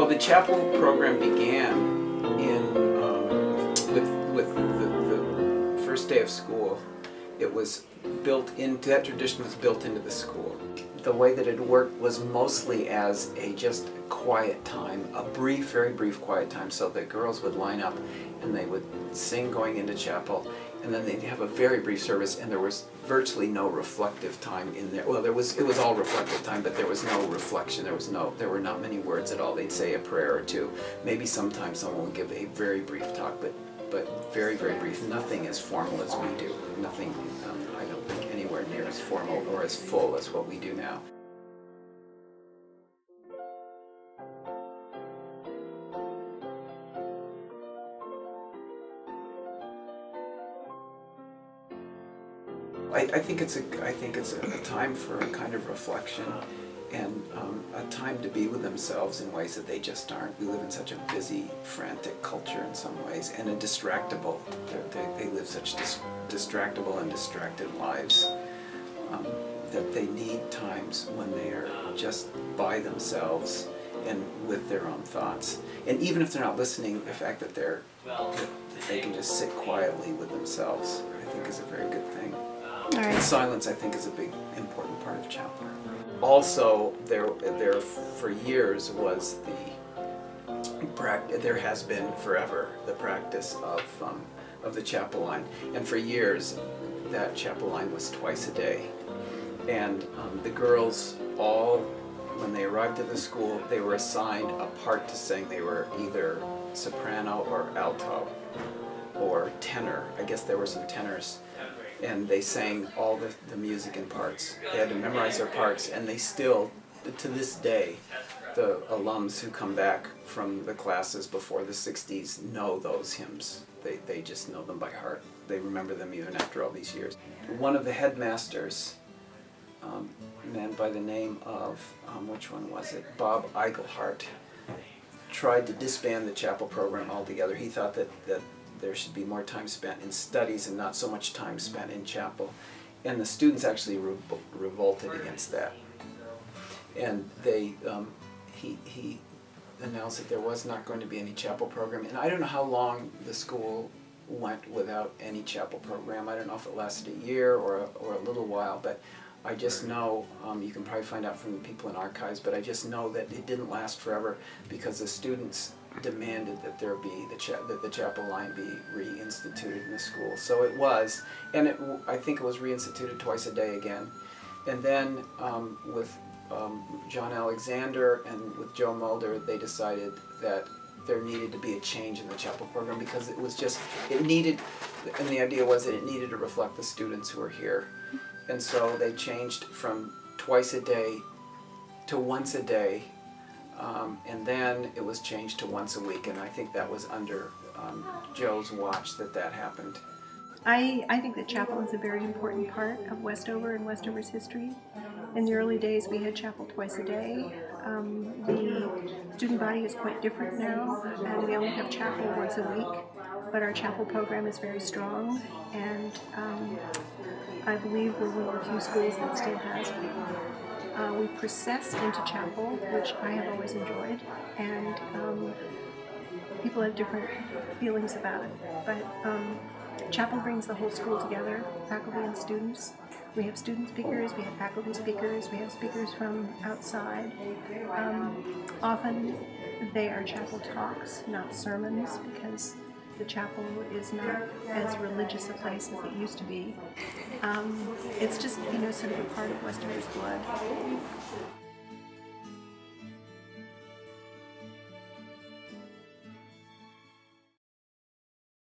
Well, the chapel program began in with the first day of school. It was built into that tradition was built into the school. The way that it worked was mostly as a just quiet time, a brief, very brief quiet time. So the girls would line up and they would sing going into chapel, and then they'd have a very brief service, and there was virtually no reflective time in there. Well, it was all reflective time, but there was no reflection. There were not many words at all. They'd say a prayer or two. Maybe sometimes someone would give a very brief talk, but very, very brief. Nothing as formal as we do. Nothing, I don't think, anywhere near as formal or as full as what we do now. I think it's a time for a kind of reflection and a time to be with themselves in ways that they just aren't. We live in such a busy, frantic culture in some ways, and a distractible. They live such distractible and distracted lives that they need times when they are just by themselves and with their own thoughts. And even if they're not listening, the fact that they can just sit quietly with themselves, I think, is a very good thing. All right. And silence, I think, is a big, important part of chapel. Also, there for years was there has been forever the practice of the chapel line, and for years that chapel line was twice a day, and the girls all, when they arrived at the school, they were assigned a part to sing. They were either soprano or alto or tenor. I guess there were some tenors. And they sang all the music and parts. They had to memorize their parts, and they still, to this day, the alums who come back from the classes before the 60s know those hymns. They just know them by heart. They remember them even after all these years. One of the headmasters, a man by the name of, which one was it? Bob Eigelhart, tried to disband the chapel program altogether. He thought that there should be more time spent in studies and not so much time spent in chapel. And the students actually revolted against that. And he announced that there was not going to be any chapel program. And I don't know how long the school went without any chapel program. I don't know if it lasted a year or a little while, but I just know, you can probably find out from the people in archives, but I just know that it didn't last forever because the students demanded that there be that the chapel line be reinstituted in the school. So it was, and I think it was reinstituted twice a day again. And then with John Alexander and with Joe Mulder, they decided that there needed to be a change in the chapel program because it needed, and the idea was that it needed to reflect the students who were here. And so they changed from twice a day to once a day. And then it was changed to once a week, and I think that was under Joe's watch that happened. I think that chapel is a very important part of Westover and Westover's history. In the early days, we had chapel twice a day. The student body is quite different now, and we only have chapel once a week, but our chapel program is very strong, and I believe we're one of the few schools that still has one. We process into chapel, which I have always enjoyed, and people have different feelings about it. But chapel brings the whole school together, faculty and students. We have student speakers, we have faculty speakers, we have speakers from outside. Often they are chapel talks, not sermons, because the chapel is not as religious a place as it used to be. It's just, sort of a part of Westover's blood.